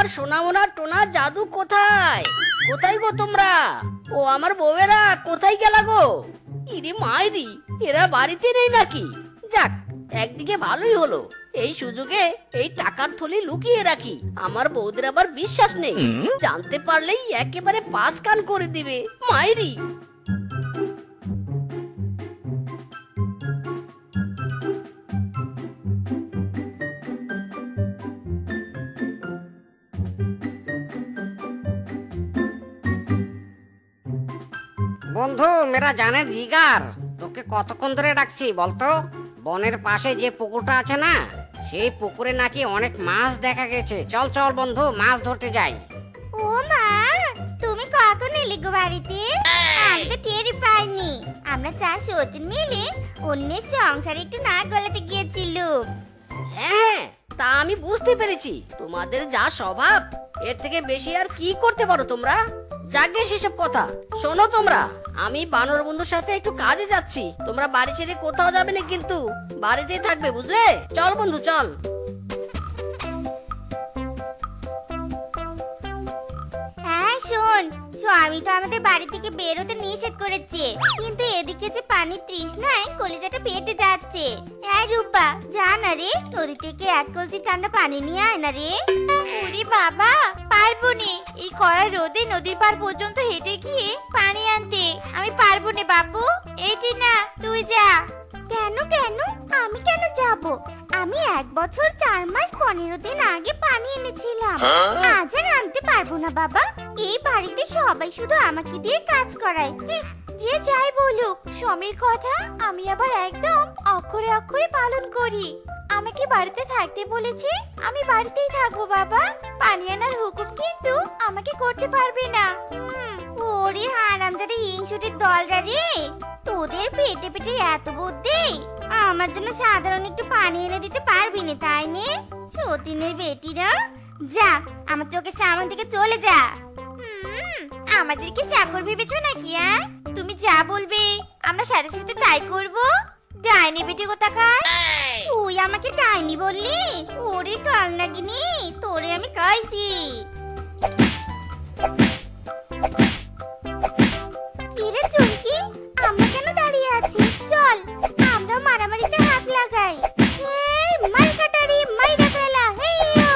আমার সোনামোনা টোনা জাদু কোথায়? কোথায় গো তোমরা? ও আমার বউয়েরা কোথায় গেলা গো? ইরে মাইরি, এরা বাড়িতে নেই নাকি? যাক, একদিকে ভালোই হলো, এই সুযোগে এই টাকার থলি লুকিয়ে রাখি। আমার বউদের আবার বিশ্বাস নেই, জানতে পারলেই একেবারে পাস কান করে দিবে মাইরি। বন্ধু মেরা জানের জিগার, তোকে কতক্ষণ ধরে ডাকছি বলতো? বনের পাশে যে পুকুরটা আছে না, সেই পুকুরে নাকি অনেক মাছ দেখা গেছে। চল চল বন্ধু, মাছ ধরতে যাই। ও মা, তুমি কখন এলে গো বাড়িতে? আমি তো টেরই পাইনি। আমরা চার সতীন মিলে অন্যের সংসারে একটু নাক গলাতে গিয়েছিলুম। হ্যাঁ, তা আমি বুঝতে পেরেছি তোমাদের যা স্বভাব, এর থেকে বেশি আর কি করতে পারো তোমরা? যাকে সেসব কথা শোনো তোমরা, আমি বানর বন্ধুর সাথে একটু কাজে যাচ্ছি। তোমরা বাড়ি ছেড়ে কোথাও যাবে না, কিন্তু বাড়িতেই থাকবে, বুঝলে? চল বন্ধু চল। হ্যাঁ শোন, স্বামী তো আমাদের বাড়ি থেকে বেরোতে নিষেধ করেছে, কিন্তু এদিকে যে পানির তৃষ্ণায় কলিজাটা পেটে যাচ্ছে। এই রূপা, যা না রে, নদী থেকে এক কলসি ঠান্ডা পানি নিয়ে আয় না রে। ওরে বাবা, পারবো নে, এই কড়া রোদে নদীর পার পর্যন্ত হেঁটে গিয়ে পানি আনতে আমি পারবো না বাপু। এটি না, তুই যা। কেন কেন? আমি কেন যাব? আমি 1 বছর 4 মাস 15 দিন আগে পানি এনেছিলাম। আজ আর আনতে পারবো না বাবা। এই বাড়িতে সবাই শুধু আমাকে দিয়ে কাজ করায়। যে যাই বলুক, স্বামীর কথা আমি আবার একদম অক্ষরে অক্ষরে পালন করি। আমাকে বাড়িতে থাকতে বলেছে, আমি বাড়িতেই থাকবো বাবা। পানি আনার হুকুম কিন্তু আমাকে করতে পারবে না। ওরে হারামজাদা হিংসুটের দলরা রে, তোদের পেটে পেটে এত বুদ্ধি, আমার জন্য সাধারণ একটু পানি এনে দিতে পারবি না, তাই নে? সতীনের বেটিরা, যা আমার চোখের সামনে থেকে চলে যা। আমাদের কি চাকর ভেবেছো নাকি? তুমি যা বলবে আমরা সাথে সাথে তাই করবো। ডাইনি বেটি কোথাকার, তুই আমাকে ডাইনি বললি? ওরে কাল নাগিনি, তোরে আমি খাইছি। কিরে চুমকি, আমরা কেন দাঁড়িয়ে আছি? চল আমরা মারামারিতে হাত লাগাই। এই মার কাটারি, মাইরা ফেলা, হেইয়ো।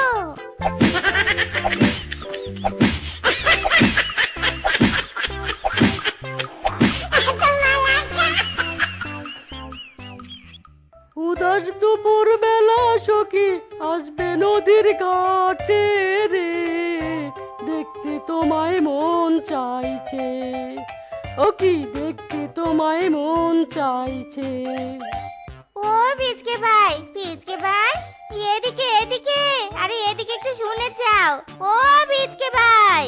উদাস দুপুর বেলা সখী আসবে নদীর ঘাটে রে, দেখতে তোমায় মন চাইছে। ও কি, দেখতে তোমায় মন চাইছে। ও পিচকে ভাই, পিচকে ভাই, এদিকে এদিকে, আরে এদিকে একটু শুনে যাও। ও পিচকে ভাই।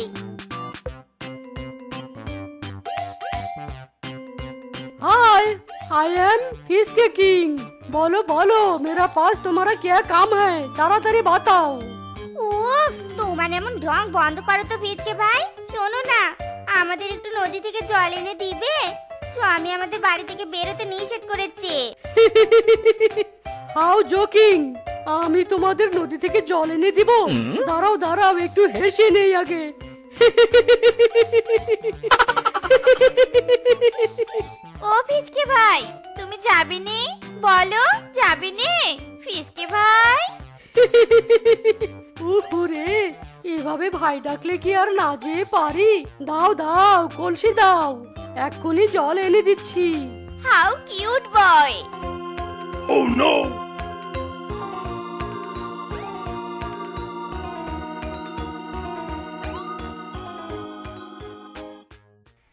हाय, आई एम फिश के किंग। बोलो बोलो, मेरा पास तुम्हारा क्या काम है? ताड़ाताड़ी बताओ। উফ, তোমার এমন ঢং বন্ধ করো তো পিচকে ভাই। শোনো না, আমাদের একটু নদী থেকে জল এনে দিবে? স্বামী আমাদের বাড়ি থেকে বেরোতে নিষেধ করেছে। হাউ জোকিং, আমি তোমাদের নদী থেকে জল এনে দিব? দাঁড়াও দাঁড়াও, একটু হেসে নেই আগে। ও পিচকে ভাই, তুমি যাবে নে? বলো যাবে নে পিচকে ভাই? উহুরে, এভাবে ভাই ডাকলে কি আর না যেয়ে পারি? দাও দাও, কলসি দাও, এক্ষুনি জল এনে দিচ্ছি। How cute boy. Oh no!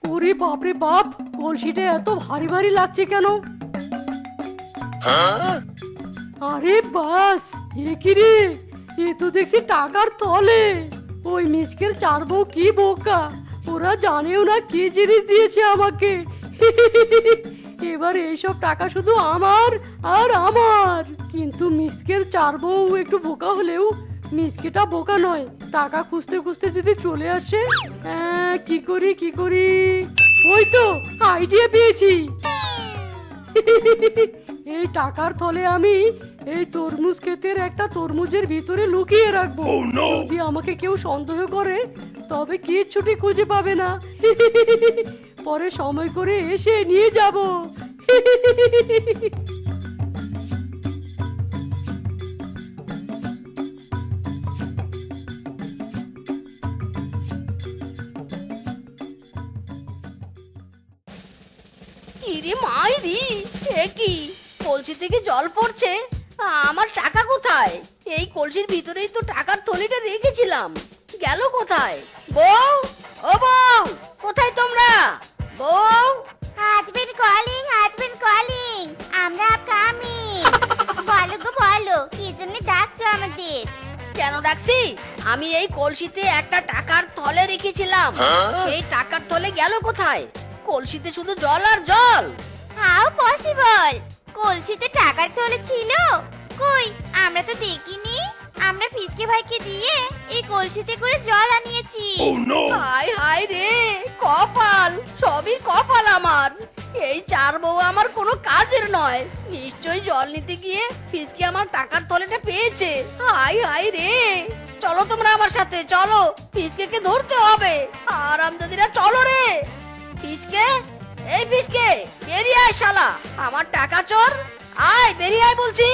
ওরে বাপ রে বাপ, কলসিটা এত ভারী ভারী লাগছে কেন? আরে বাস, এ কি রে, এ তো দেখছি টাকার তলে। ওই মিসকের 4 বউ কি বোকা, ওরা জানেও না কি জিনিস দিয়েছে আমাকে। এবার এইসব টাকা শুধু আমার আর আমার। কিন্তু মিসকের 4 বউ একটু বোকা হলেও মিসকেটা বোকা নয়। টাকা খুঁজতে খুঁজতে যদি চলে আসে, কি করি কি করি? ওই তো আইডিয়া পেয়েছি। এই টাকার থলে আমি এই তরমুজ ক্ষেতের একটা তরমুজের ভিতরে লুকিয়ে রাখবো। Oh, no! যদি আমাকে কেউ সন্দেহ করে তবে কিচ্ছুটি খুঁজে পাবে না। পরে সময় করে এসে নিয়ে যাব। ইরে মাইরি, এ কি কলসি থেকে জল পড়ছে? আমার টাকা কোথায়? এই কলসির ভিতরেই তো টাকার থলিটা রেখেছিলাম, গেল কোথায়? বউ, ও বউ, কোথায় তোমরা? বউ, হাজবেন্ড কলিং, আমরা কামিং। বলো গো বলো, কি জন্য ডাকছো আমাদের? কেন ডাকছি? আমি এই কলসিতে একটা টাকার থলে রেখেছিলাম, সেই টাকার থলে গেল কোথায়? কলসিতে শুধু জল আর জল। How possible? কলসিতে টাকার থলে ছিল? কই, আমরা তো দেখিনি। আমরা ফিসকে ভাইকে দিয়ে এই কলসিতে করে জল আনিয়েছি। Oh no! হায় হায় রে, কপাল, সবই কপাল আমার। এই চার বউ আমার কোনো কাজের নয়, নিশ্চয়ই জল নিতে গিয়ে ফিসকে আমার টাকার থলেটা পেয়েছে। হায় হায় রে, চলো তোমরা আমার সাথে, চলো, ফিসকে ধরতে হবে। আরামজাদিরা চলো রে। ফিসকে, এই ফিসকে, বেরিয়ে আয় শালা, আমার টাকা চোর, আয় বেরিয়ে আয় বলছি।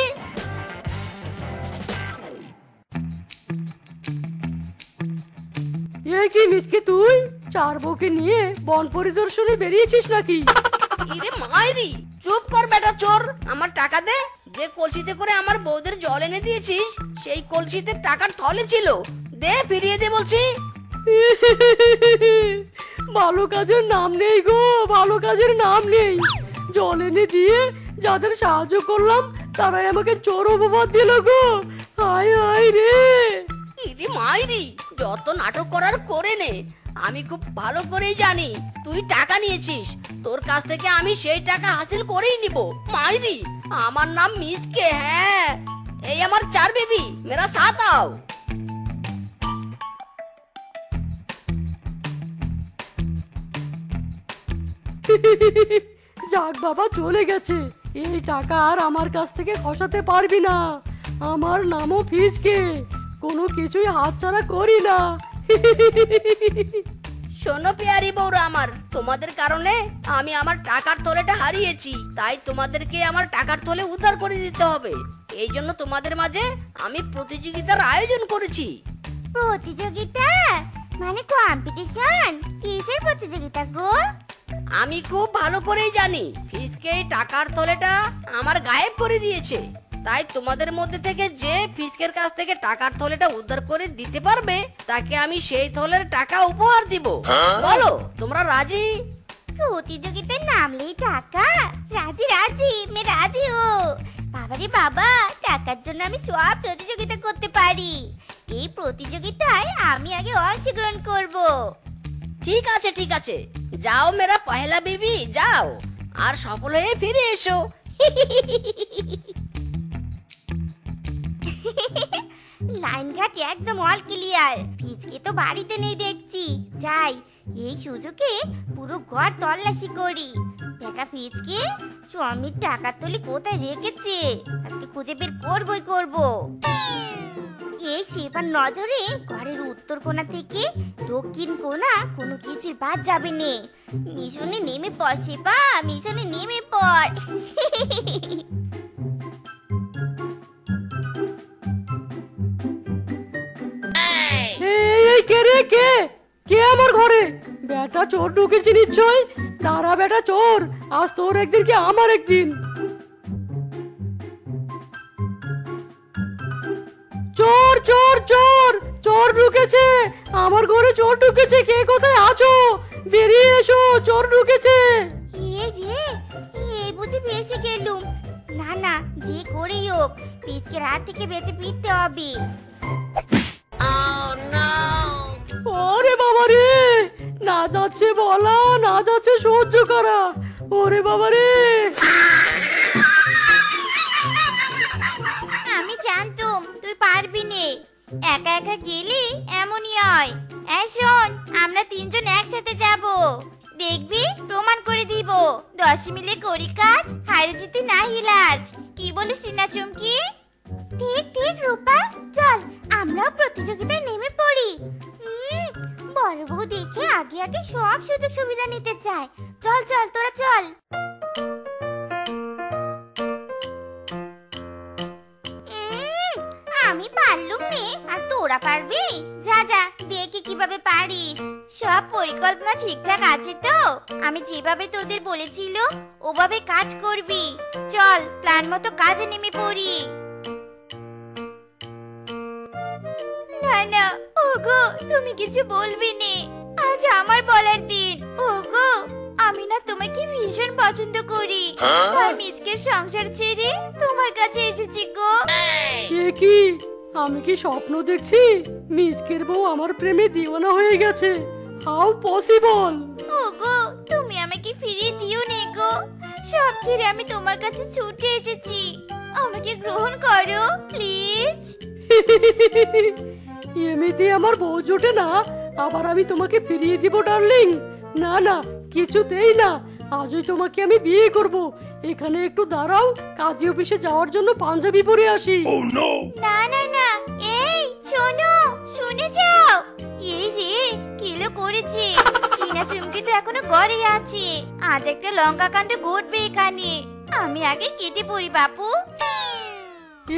এ কি মিসকে, তুই চার বউকে নিয়ে বন পরিদর্শনে বেরিয়েছিস নাকি? ইরে মাইরি, চুপ কর বেটা চোর, আমার টাকা দে। যে কলসিতে করে আমার বউদের জল এনে দিয়েছিস সেই কলসিতে টাকার থলে ছিল, দে, ফিরিয়ে দে বলছি। ভালো কাজের নাম নেই গো, ভালো কাজের নাম নেই। জল এনে দিয়ে যাদের সাহায্য করলাম তারাই আমাকে চোর অপবাদ দিল গো। হায় হায় রে। ইরে মাইরি, যত নাটক করার করে নে। আমি খুব ভালো করেই জানি তুই টাকা নিয়েছিস, তোর কাছ থেকে আমি সেই টাকা হাসিল করেই নিব। মাইরি, আমার নাম মিসকে, হ্যাঁ, এই আমার চার বেবি, মেরা সাথ আও। যাক বাবা, চলে গেছে। এই টাকা আর আমার কাছ থেকে খসাতে পারবি না। আমার নামও ফিসকে, কোনো কিছুই হাতছাড়া করি না। শোনো পেয়ারি বউরা আমার, তোমাদের কারণে আমি আমার টাকার থলেটা হারিয়েছি, তাই তোমাদেরকে আমার টাকার থলে উদ্ধার করে দিতে হবে। এই জন্য তোমাদের মাঝে আমি প্রতিযোগিতার আয়োজন করেছি। প্রতিযোগিতা মানে কম্পিটিশন? কিসের প্রতিযোগিতা গো? আমি খুব ভালো করেই জানি ফিসকে এই টাকার থলেটা আমার গায়েব করে দিয়েছে, তাই তোমাদের মধ্যে থেকে যে ফিসকের কাছ থেকে টাকার থলেটা উদ্ধার করে দিতে পারবে তাকে আমি সেই থলের টাকা উপহার দিব। বলো, তোমরা রাজি? প্রতিযোগিতায় নামলেই টাকা? রাজি রাজি, মে রাজি ও। বাবারে বাবা, টাকার জন্য আমি সব প্রতিযোগিতা করতে পারি। এই প্রতিযোগিতায় আমি আগে অংশগ্রহণ করব। ঠিক আছে ঠিক আছে, যাও মেরা পহেলা বিবি, যাও, আর সফল হয়ে ফিরে এসো। লাইন ঘাট একদম অল ক্লিয়ার। ফিজকে তো বাড়িতে নেই দেখছি, যাই এই সুযোগে পুরো ঘর তল্লাশি করি। বেটা ফিজকে, স্বামীর টাকার থলি কোথায় রেখেছে আজকে খুঁজে বের করবই করব। এই সেবার নজরে ঘরের উত্তর কোণা থেকে দক্ষিণ কোণা কোনো কিছুই বাদ যাবে না। মিশনে নেমে পড় সেবা, মিশনে নেমে পড়। এই কে রে, কে কে আমার ঘরে? বেটা চোর ঢুকেছে নিশ্চয়। দাঁড়া বেটা চোর, আজ তোর একদিন কি আমার একদিন। চোর চোর চোর, চোর ঢুকেছে আমার ঘরে, চোর ঢুকেছে। কে কোথায় আছো? বেরিয়ে এসো, চোর ঢুকেছে। এ রে, এই বুঝি বেঁচে গেলুম। না না, যে করেই হোক পিচকে রাত থেকে বেঁচে ফিরতে হবে। ওরে বাবা রে, না যাচ্ছে বলা, না যাচ্ছে সহ্য করা। ওরে বাবা রে। আমি জানতুম তুই পারবি নে, একা একা গেলে এমনই হয়। এই শোন, আমরা তিনজন একসাথে যাব। দেখবি প্রমাণ করে দিব। 10 মিলে করি কাজ, হারে জিতে না হিলাজ। কি বলিস টিনা চুমকি? ঠিক ঠিক রূপা, চল আমরাও প্রতিযোগিতায় নেমে পড়ি। বড় বউ দেখে আগে আগে সব সুযোগ সুবিধা নিতে চায়। চল চল তোরা চল। আমি পারলুম নে, আর তোরা পারবি? যা যা দেখি কিভাবে পারিস। সব পরিকল্পনা ঠিকঠাক আছে তো? আমি যেভাবে তোদের বলেছিল ওভাবে কাজ করবি। চল প্ল্যান মতো কাজে নেমে পড়ি। না না ওগো, তুমি কিছু বলবি নে, আজ আমার বলার দিন। ওগো, আমি না তোমাকে ভীষণ পছন্দ করি। আমি আজকে সংসার ছেড়ে তোমার কাছে এসেছি গো। এ কি, আমি কি স্বপ্ন দেখছি? মিসকের বউ আমার প্রেমে দিওয়ানা হয়ে গেছে। How possible? ওগো, তুমি আমাকে ফিরিয়ে দিও নে গো। সব ছেড়ে আমি তোমার কাছে ছুটে এসেছি। আমাকে গ্রহণ করো প্লিজ। এমনিতে আমার বউ জোটে না, আবার আমি তোমাকে ফিরিয়ে দিব ডার্লিং? না না, কিছুতেই না। আজই তোমাকে আমি বিয়ে করব। এখানে একটু দাঁড়াও, কাজী অফিসে যাওয়ার জন্য পাঞ্জাবি পরে আসি। Oh no! না না না, এই শোনো, শুনে যাও। এই রে, কিলো করেছে। টিনা চুমকি তো এখনো ঘরে আছে। আজ একটা লঙ্কা কাণ্ড ঘটবে এখানে। আমি আগে কেটে পড়ি বাপু।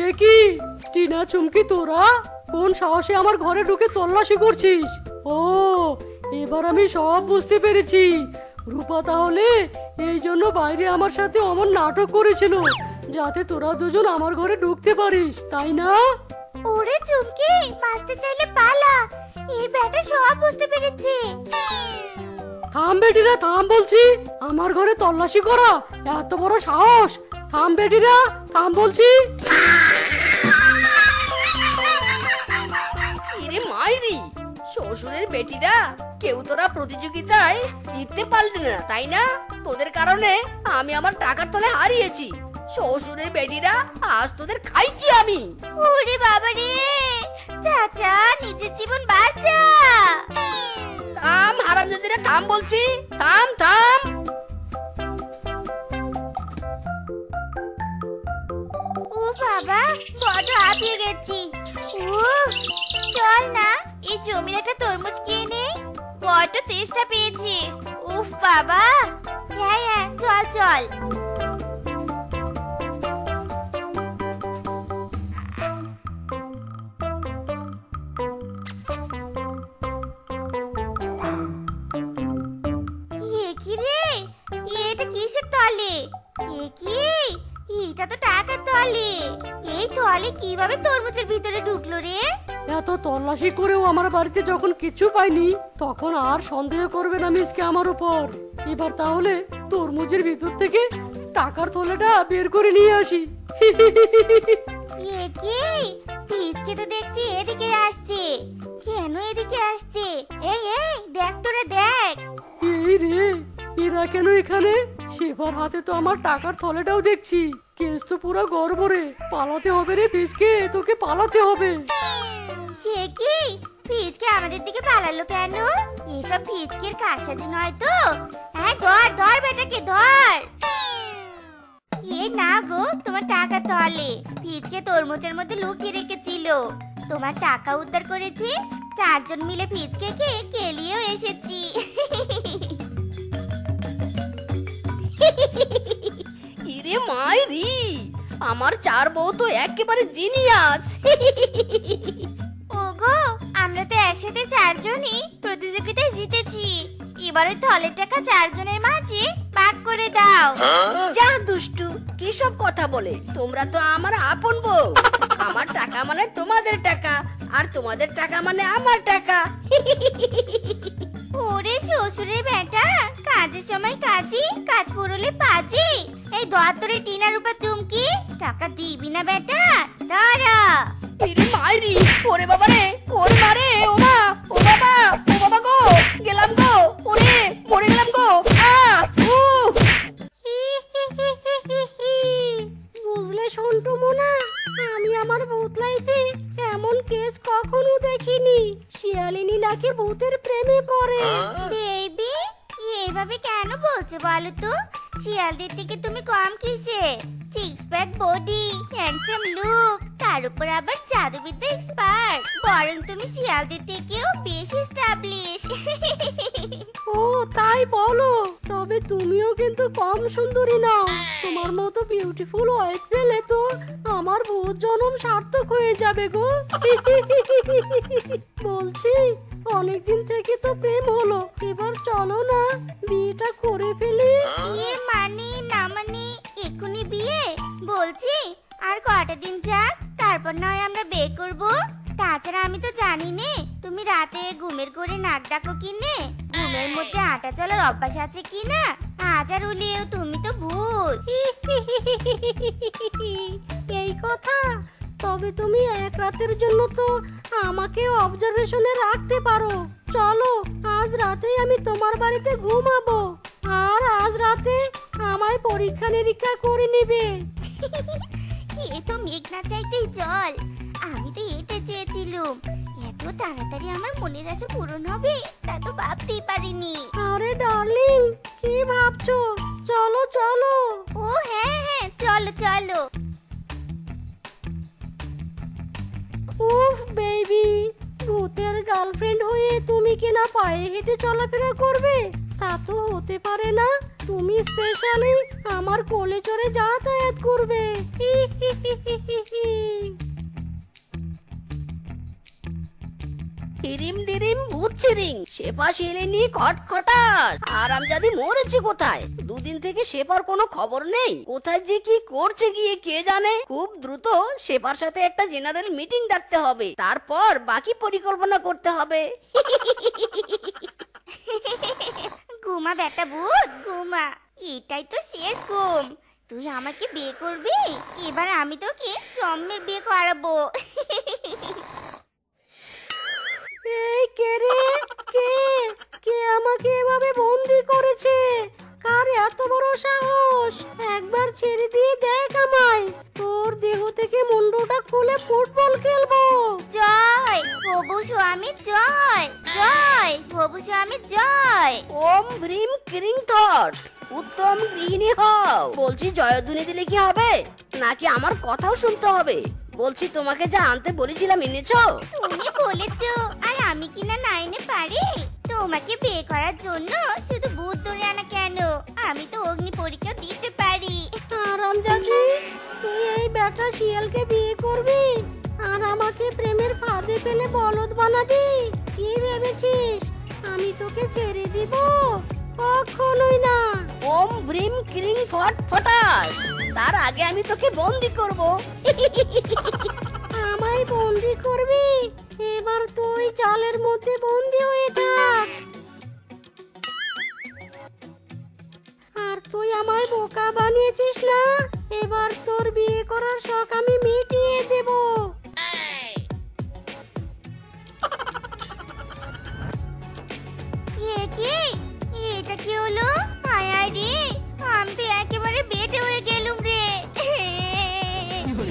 এ কি, টিনা চুমকি তোরা কোন সাহসে আমার ঘরে ঢুকে তল্লাশি করছিস? ও, এবার আমি সব বুঝতে পেরেছি। রূপা তাহলে এই জন্য বাইরে আমার সাথে অমন নাটক করেছিল, যাতে তোরা দুজন আমার ঘরে ঢুকতে পারিস, তাই না? ওরে চুমকি, বাঁচতে চাইলে পালা। এই ব্যাটা সব বুঝতে পেরেছে। থাম বেটিরা, থাম বলছি। আমার ঘরে তল্লাশি করা এত বড় সাহস? থাম বেটিরা, থাম বলছি। ইরে মাইরি, শ্বশুরের বেটিরা কেউ তোরা প্রতিযোগিতায় জিততে পারলি না, তাই না? তোদের কারণে আমি আমার টাকার তলে হারিয়েছি। শ্বশুরের বেটিরা, আজ তোদের খাইছি আমি। ওরে বাবা রে, চাচা নিজের জীবন বাঁচা। থাম হারামজাদিরা, থাম বলছি, থাম থাম। ও বাবা, বড় হাঁপিয়ে গেছি। উফ, চল না এই জমির একটা তরমুজ খেয়ে নেই, বড্ড তেষ্টা পেয়েছি। উফ বাবা, হ্যাঁ হ্যাঁ চল চল। এ কি রে, এটা কিসের তলে? এ কি, এটা তো টাকার তলে। এই তলে কিভাবে তরমুজের ভিতরে ঢুকলো রে? এত তল্লাশি করেও আমার বাড়িতে যখন কিছু পাইনি, তখন আর সন্দেহ করবে না মিসকে আমার উপর। এবার তাহলে তরমুজের ভিতর থেকে টাকার থলেটা বের করে নিয়ে আসি। এ কি, পিচকে তো দেখছি এদিকে আসছে। কেন এদিকে আসছে? এই এই দেখ তোরা দেখ। এই রে, এরা কেন এখানে? শেফার হাতে তো আমার টাকার থলেটাও দেখছি। কেস তো পুরো গড়বড়ে। পালাতে হবে রে পিচকে, তোকে পালাতে হবে। সে কি, পিচকে আমাদের দিকে পালালো কেন? এসব পিচকের কারসাজি নয় তো? হ্যাঁ ধর ধর বেটাকে ধর। এ না গো, তোমার টাকা তলে পিচকে তরমুজের মধ্যে লুকিয়ে রেখেছিল। তোমার টাকা উদ্ধার করেছি। 4 জন মিলে পিচকে কেলিয়েও এসেছি। ইরে মাইরি, আমার 4 বউ তো একেবারে জিনিয়াস। ওগো, আমরা তো একসাথে 4 জনই প্রতিযোগিতায় জিতেছি। এবার ওই থলের টাকা 4 জনের মাঝে ভাগ করে দাও। যা দুষ্টু, কি সব কথা বলে? তোমরা তো আমার আপন বউ। আমার টাকা মানে তোমাদের টাকা, আর তোমাদের টাকা মানে আমার টাকা। ওরে শ্বশুরের বেটা, কাজের সময় কাজী, কাজ পড়লে পাজি। এই দোয়াতরে টিনার উপর চুমকি, টাকা দিবি না বেটা? দাঁড়া। ইরে মাইরি, ওরে বাবা রে, ওরে মারে, ও মা, ও বাবা, ও বাবা গো, গেলাম গো, ওরে মরে গেলাম গো। বুঝলে সন্টু মোনা, আমি আমার ভূত লাইফে এমন কেস কখনো দেখিনি। শিয়ালিনী নাকি ভূতের প্রেমে পড়ে। বেবি, এ এভাবে কেন বলছো বলো তো? শিয়ালদের থেকে তুমি কম কিসে? Six pack body, handsome look, তার উপর আবার জাদুবিদ্যা এক্সপার্ট। বরং তুমি শিয়ালদের থেকেও বেশি এস্টাবলিশ। ও তাই বলো? তবে তুমিও কিন্তু কম সুন্দরী নাও। তোমার মতো বিউটিফুল ওয়াইফ পেলে তো আমার ভূত জন্ম সার্থক হয়ে যাবে গো। বলছি অনেকদিন থেকে তো প্রেম হলো, এবার চলো না বিয়েটা করে ফেলি। বিয়ে মানে না মানে এক্ষুনি বিয়ে? বলছি আর কটা দিন যাক, তারপর নয় আমরা বিয়ে করব। তাছাড়া আমি তো জানি নে তুমি রাতে ঘুমের করে নাক ডাকো কিনে, ঘুমের মধ্যে আটা চলার অভ্যাস আছে কিনা। আজ আর উলিয়েও তুমি তো ভূত। এই কথা? তবে তুমি এক রাতের জন্য তো আমাকে অবজারভেশনে রাখতে পারো। চলো আজ রাতেই আমি তোমার বাড়িতে ঘুমাবো, আর আজ রাতে আমায় পরীক্ষা নিরীক্ষা করে নিবে। এ তো মেঘ না চাইতেই জল। আমি তো এটা চেয়েছিলুম, এত তাড়াতাড়ি আমার মনের আশা পূরণ হবে তা তো ভাবতেই পারিনি। আরে ডার্লিং, কি ভাবছো? চলো চলো। ও হ্যাঁ হ্যাঁ, চলো চলো। উফ বেবি, ভূতের গার্লফ্রেন্ড হয়ে তুমি কিনা পায়ে হেঁটে চলাফেরা করবে? তা তো হতে পারে না। তুমি স্পেশালি আমার কোলে চড়ে যাতায়াত করবে। হিরিম ডিরিম ভূত ছিরিং, শেফা শিলিনি খটখটাস। আর আমি যদি মরেছি কোথায়? দুদিন থেকে শেফার কোনো খবর নেই। কোথায় যে কি করছে গিয়ে কে জানে। খুব দ্রুত শেফার সাথে একটা জেনারেল মিটিং ডাকতে হবে, তারপর বাকি পরিকল্পনা করতে হবে। ঘুমা বেটা ভূত ঘুমা, এটাই তো শেষ ঘুম। তুই আমাকে বিয়ে করবি? এবার আমি তোকে জম্মের বিয়ে করাবো। এই কে রে? কে কে আমাকে এভাবে বন্দি করেছে? কার এত বড় সাহস? একবার ছেড়ে দিয়ে দেখ আমায়, তোর দেহ থেকে মুন্ডটা খুলে ফুটবল খেলবো। জয় প্রভু স্বামী জয়, জয় প্রভু স্বামী জয়। ওম ভ্রিম ক্রিং থট, উত্তম গৃহিণী হও। বলছি জয়ধ্বনি দিলে কি হবে, নাকি আমার কথাও শুনতে হবে? বলছি তোমাকে যা আনতে বলেছিলাম এনেছো? তুমি বলেছো, আর আমি কিনা নাইনে পারি? তোমাকে বিয়ে করার জন্য শুধু ভূত ধরে আনা কেন, আমি তো অগ্নি পরীক্ষা দিতে পারি। আরামজাদি, তুই এই বেটা শিয়ালকে বিয়ে করবি আর আমাকে প্রেমের ফাঁদে ফেলে বলদ বানাবি? কি ভেবেছিস আমি তোকে ছেড়ে দিব? কখনোই না। ওম ভ্রিম ক্রিং ফট ফটাস, তার আগে আমি তোকে বন্দি করব। আমায় বন্দি করবি? এবার তুই চালের মধ্যে বন্দি হয়ে থাক। আর তুই আমায় বোকা বানিয়েছিস না? এবার তোর বিয়ে করার শখ আমি মিটিয়ে দেব। এটা কি হলো? আয় আয় রে, আমি তো একেবারে বেটে হয়ে গেলুম রে।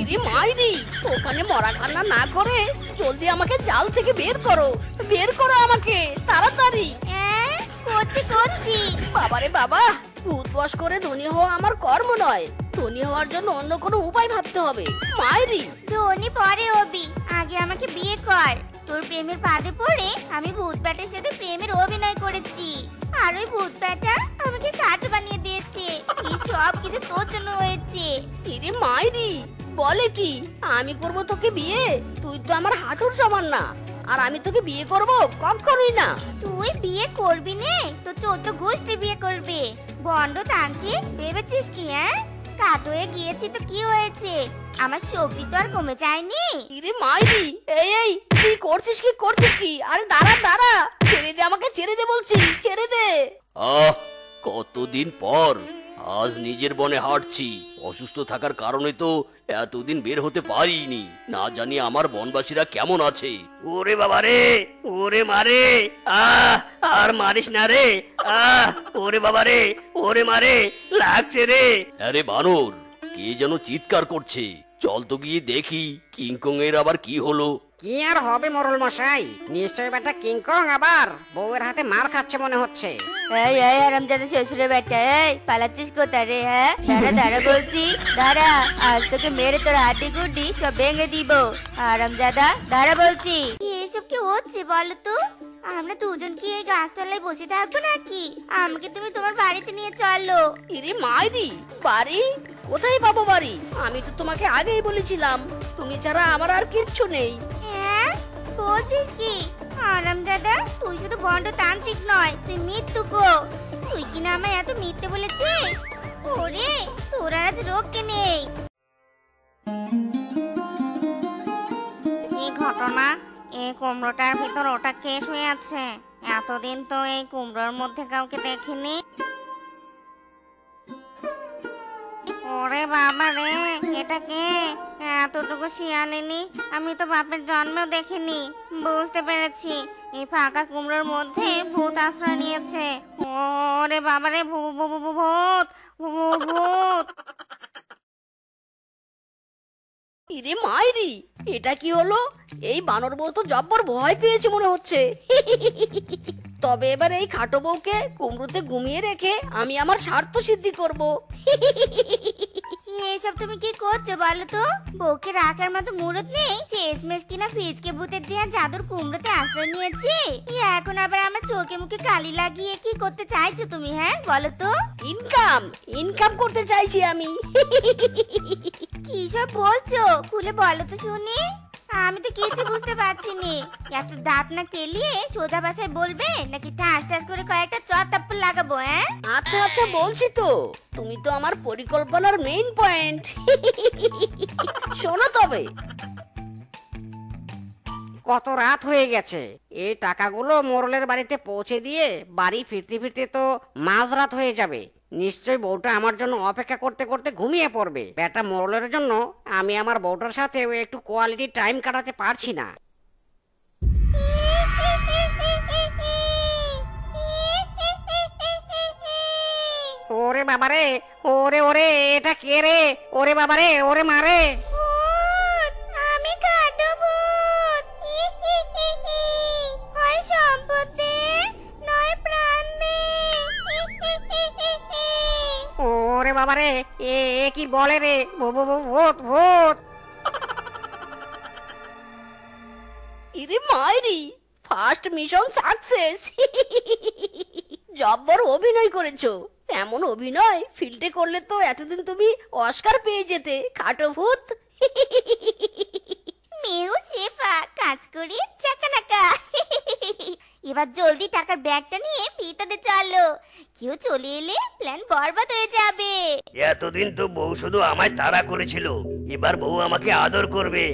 ইরে মাইরি, ওখানে মরা কান্না না করে জলদি আমাকে জাল থেকে বের করো, বের করো আমাকে তাড়াতাড়ি। করছি করছি। বাবারে বাবা, ভূত বশ করে ধনী হওয়া আমার কর্ম নয়। ধনী হওয়ার জন্য অন্য কোনো উপায় ভাবতে হবে। মাইরি, ধনী পরে হবি, আগে আমাকে বিয়ে কর। তোর প্রেমের ফাঁদে পড়ে আমি ভূত ব্যাটার সাথে প্রেমের অভিনয় করেছি, আর ওই ভূত ব্যাটা আমাকে কাঠ বানিয়ে দিয়েছে। এই সব কিছু তোর জন্য হয়েছে। ইরে মাইরি, বলে কি আমি করব তোকে বিয়ে? তুই তো আমার হাঁটুর সমান না, আর আমি তোকে বিয়ে করব? কখনোই না। তুই বিয়ে করবি নে তো 14 গোষ্ঠী বিয়ে করবে। বন্ড তান্ত্রিক ভেবেছিস কি? কাঠ হয়ে গিয়েছি তো কি হয়েছে? আমার শক্তি তো আর কমে যায়নি। ইরে মাইরি, এই এই তুই করছিস কি, করছিস কি? আরে দাঁড়া দাঁড়া, ছেড়ে দে আমাকে, ছেড়ে দে বলছি, ছেড়ে দে। কতদিন পর আজ নিজের বনে হাঁটছি। অসুস্থ থাকার কারণে তো এতদিন বের হতে পারিনি। না জানি আমার বনবাসীরা কেমন আছে। ওরে বাবা রে, ওরে মারে, আর মারিস না রে, ওরে বাবা রে, ওরে মারে, লাগছে রে। আরে বানর, কে যেন চিৎকার করছে, চল তো গিয়ে দেখি কিংকং এর আবার কি হলো। কি আর হবে মোরল মশাই, নিশ্চয়ই বেটা কিংকং আবার বউয়ের হাতে মার খাচ্ছে মনে হচ্ছে। এই এই হারামজাদা শ্বশুরের বেটা, এই পালাচ্ছিস কোথায় রে? হ্যাঁ দাঁড়া দাঁড়া বলছি, দাঁড়া, আজ তোকে মেরে তোর হাড্ডি গুড্ডি সব ভেঙে দিব। হারামজাদা দাঁড়া বলছি। এসব কি হচ্ছে বলো তো? আমরা দুজন কি এই গাছতলায় বসে থাকবো নাকি? আমাকে তুমি তোমার বাড়িতে নিয়ে চলো। ইরে মাইরি, বাড়ি কোথায় পাবো বাড়ি? আমি তো তোমাকে আগেই বলেছিলাম তুমি ছাড়া আমার আর কিচ্ছু নেই। হ্যাঁ বলছিস কি? হারামজাদা তুই শুধু ভণ্ড তান্ত্রিক নয়, তুই মৃত্যুকো। তুই কি না আমায় এত মিথ্যে বলেছিস? ওরে তোর আর আজ রোগকে নেই। কি ঘটনা? এই কুমড়োটার ভিতর ওটা কে শুয়ে আছে? এতদিন তো এই কুমড়োর মধ্যে কাউকে দেখিনি। ওরে বাবা রে, এটা কে? এতটুকু শিয়ালিনী আমি তো বাপের জন্মেও দেখিনি। বুঝতে পেরেছি, এই ফাঁকা কুমড়োর মধ্যে ভূত আশ্রয় নিয়েছে। ওরে বাবা রে, ভূত ভূত। ইরে মাইরি, এটা কি হলো? এই বানর বউ তো জব্বর ভয় পেয়েছে মনে হচ্ছে। তবে এবার এই খাটো বউকে কুমড়োতে ঘুমিয়ে রেখে আমি আমার স্বার্থ সিদ্ধি করব। এসব তুমি কি করছো বলো তো? বউকে রাখার মতো মুরত নেই, শেষমেশ কিনা ফিজকে ভূতের দেয়া জাদুর কুমড়োতে আশ্রয় নিয়েছি। এখন আবার আমার চোখে মুখে কালি লাগিয়ে কি করতে চাইছো তুমি? হ্যাঁ বলো তো। ইনকাম করতে চাইছি আমি। কি সব বলছো? খুলে বলো তো শুনি। আমি তো কিছু বুঝতে পারছি নি। একটা দাঁত না কেলিয়ে সোজা ভাষায় বলবে নাকি ঠাস ঠাস করে কয়েকটা চর থাপ্পড় লাগাবো? হ্যাঁ আচ্ছা আচ্ছা বলছি তো, তুমি তো আমার পরিকল্পনার মেইন পয়েন্ট। শোনো তবে। কত রাত হয়ে গেছে, এই টাকাগুলো মোরলের বাড়িতে পৌঁছে দিয়ে বাড়ি ফিরতে ফিরতে তো মাঝরাত হয়ে যাবে। নিশ্চয়ই বউটা আমার জন্য অপেক্ষা করতে করতে ঘুমিয়ে পড়বে। বেটা মোরলের জন্য আমি আমার বউটার সাথে একটু কোয়ালিটি টাইম কাটাতে পারছি না। ওরে বাবারে, ওরে ওরে, এটা কে রে? ওরে বাবারে, ওরে মারে। আমি কাটো ভূত। হয় সম্পদ দে, নয় প্রাণ দে। ওরে বাবারে, এ কি বলে রে? ভূত ভূত। ইরে মাইরি, ফার্স্ট মিশন সাকসেস। জব্বর অভিনয় করেছো। এমন অভিনয় ফিল্ডে করলে তো এতদিন তুমি অস্কার পেয়ে যেতে, খাটো ভূত। মেউ শেফা কাজ করি চাকানাকা। এবার জলদি টাকার ব্যাগটা নিয়ে ভিতরে চলো। কেউ চলে এলে প্ল্যান বরবাদ হয়ে যাবে। এতদিন তো বউ শুধু আমায় তাড়া করেছিল, এবার বউ আমাকে আদর করবে।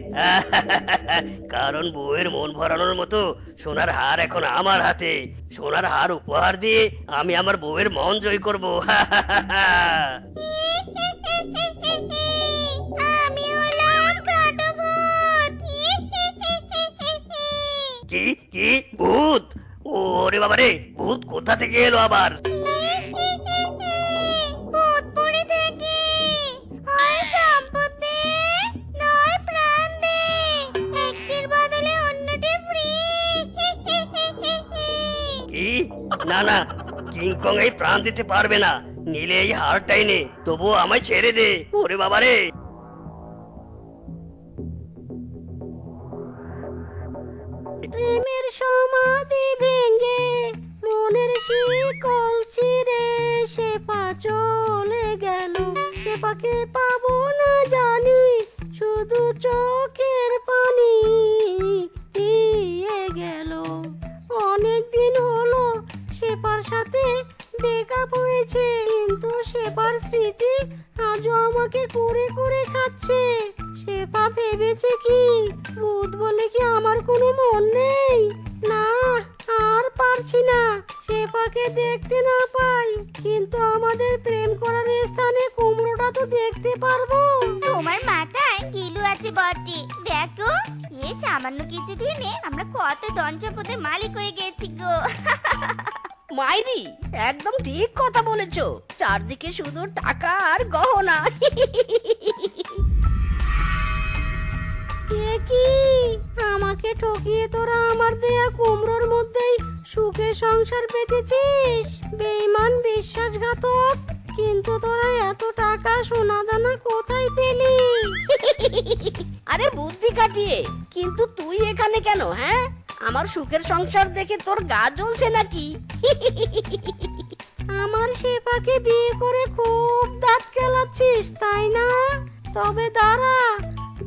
কারণ বউয়ের মন ভরানোর মতো সোনার হার এখন আমার হাতে। সোনার হার উপহার দিয়ে আমি আমার বউয়ের মন জয় করব। আমি হলাম কাটো ভূত। কি কি ভূত? ওরে বাবারে, ভূত কোথা থেকে এলো আবার? ভূত পড়ে থেকে হয় সম্পদ দে, নয় প্রাণ দে। একটির বদলে অন্যটি ফ্রি। কি? না না, কিংকং এই প্রাণ দিতে পারবে না। নিলে এই হারটাই নে, তবুও আমায় ছেড়ে দে। ওরে বাবারে। প্রেমের সমাধি ভেঙে মনের শিকল ছিঁড়ে শেফা চলে গেল। শেফাকে পাবো না জানি, শুধু চোখের পানি দিয়ে গেল। অনেক দিন হলো শেফার সাথে দেখা হয়েছে, কিন্তু শেফার স্মৃতি আজও আমাকে কুরে কুরে খাচ্ছে। শেফা ভেবেছে কি ভূত বলে কি আমার কোনো মন নেই? না, আর পারছি না। শেফাকে দেখতে না পাই, কিন্তু আমাদের প্রেম করার স্থানে কুমড়োটা তো দেখতে পারবো। তোমার মাথায় গিলু আছে বটে। দেখো এই সামান্য কিছু দিনে আমরা কত ধন সম্পদের মালিক হয়ে গেছি গো। মাইরি, একদম ঠিক কথা বলেছো। চারদিকে শুধু টাকা আর গহনা। এ কি, আমাকে আমাকে ঠকিয়ে তোরা আমার দেয়া কুমড়োর মধ্যেই সুখে সংসার পেতেছিস। বেঈমান বিশ্বাসঘাতক, কিন্তু তোরা এত টাকা সোনা দানা কোথায় পেলি? আরে বুদ্ধি কাটিয়ে, কিন্তু তুই এখানে কেন? হ্যাঁ, আমার সুখের সংসার দেখে তোর গা জ্বলছে নাকি? আমার শেফাকে বিয়ে করে খুব দাঁত কেলাচ্ছিস তাই না? তবে দাঁড়া,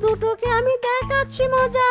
দুটোকে আমি দেখাচ্ছি মজা।